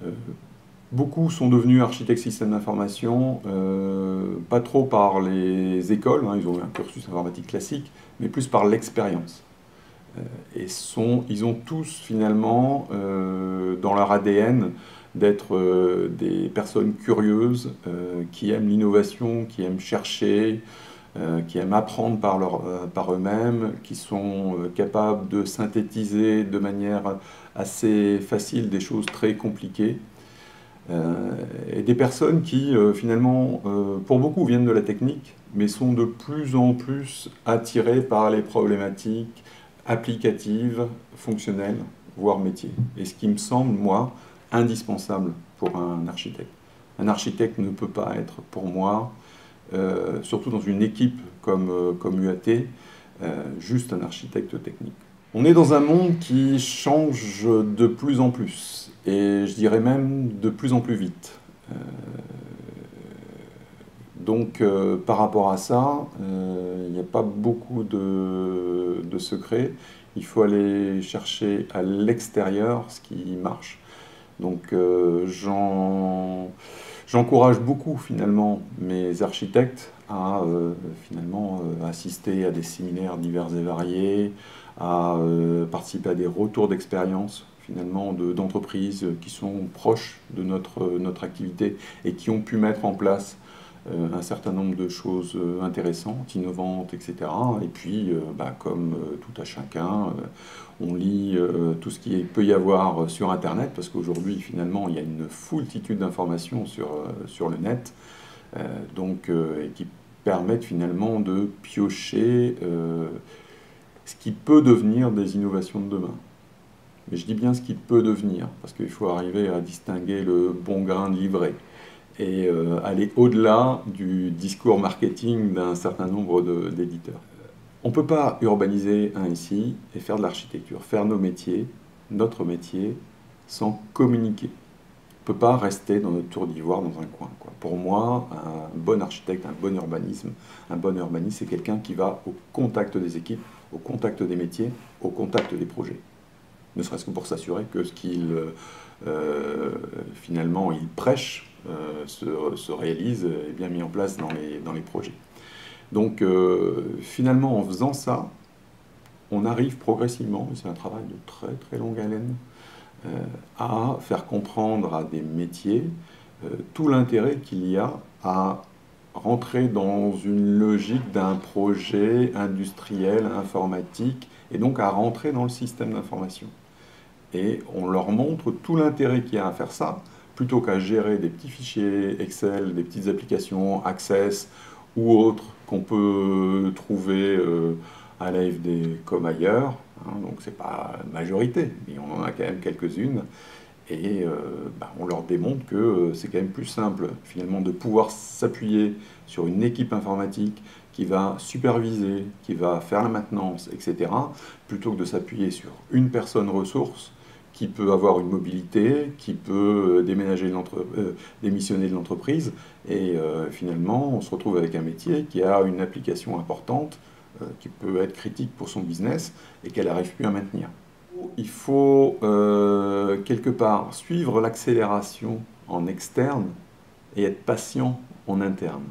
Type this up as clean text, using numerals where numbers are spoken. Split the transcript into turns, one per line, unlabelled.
Euh, Beaucoup sont devenus architectes systèmes d'information, pas trop par les écoles, hein, ils ont eu un cursus informatique classique, mais plus par l'expérience. Ils ont tous finalement dans leur ADN d'être des personnes curieuses, qui aiment l'innovation, qui aiment chercher, qui aiment apprendre par eux-mêmes, qui sont capables de synthétiser de manière assez facile des choses très compliquées. Et des personnes qui, finalement, pour beaucoup viennent de la technique, mais sont de plus en plus attirées par les problématiques applicatives, fonctionnelles, voire métiers. Et ce qui me semble, moi, indispensable pour un architecte. Un architecte ne peut pas être, pour moi, surtout dans une équipe comme UAT, juste un architecte technique. On est dans un monde qui change de plus en plus, et je dirais même de plus en plus vite. Par rapport à ça, il n'y a pas beaucoup de secrets. Il faut aller chercher à l'extérieur ce qui marche. J'encourage beaucoup finalement mes architectes à finalement assister à des séminaires divers et variés, à participer à des retours d'expérience finalement d'entreprises qui sont proches de notre activité et qui ont pu mettre en place un certain nombre de choses intéressantes, innovantes, etc. Et puis, comme tout à chacun, on lit tout ce qu'il peut y avoir sur Internet, parce qu'aujourd'hui, finalement, il y a une foultitude d'informations sur le net, et qui permettent finalement de piocher ce qui peut devenir des innovations de demain. Mais je dis bien ce qui peut devenir, parce qu'il faut arriver à distinguer le bon grain de l'ivraie et aller au-delà du discours marketing d'un certain nombre d'éditeurs. On ne peut pas urbaniser un SI et faire de l'architecture, faire nos métiers, notre métier, sans communiquer. On ne peut pas rester dans notre tour d'ivoire dans un coin, quoi. Pour moi, un bon architecte, un bon urbaniste, c'est quelqu'un qui va au contact des équipes, au contact des métiers, au contact des projets. Ne serait-ce que pour s'assurer que ce qu'il finalement il prêche se réalise et est bien mis en place dans les projets. Finalement, en faisant ça, on arrive progressivement, et c'est un travail de très très longue haleine, à faire comprendre à des métiers tout l'intérêt qu'il y a à rentrer dans une logique d'un projet industriel, informatique, et donc à rentrer dans le système d'information. Et on leur montre tout l'intérêt qu'il y a à faire ça, plutôt qu'à gérer des petits fichiers Excel, des petites applications Access ou autres qu'on peut trouver à l'AFD comme ailleurs. Hein, donc c'est pas la majorité, mais on en a quand même quelques-unes. Et on leur démontre que c'est quand même plus simple finalement de pouvoir s'appuyer sur une équipe informatique qui va superviser, qui va faire la maintenance, etc., plutôt que de s'appuyer sur une personne ressource qui peut avoir une mobilité, qui peut démissionner de l'entreprise, et finalement on se retrouve avec un métier qui a une application importante, qui peut être critique pour son business, et qu'elle n'arrive plus à maintenir. Il faut quelque part suivre l'accélération en externe et être patient en interne.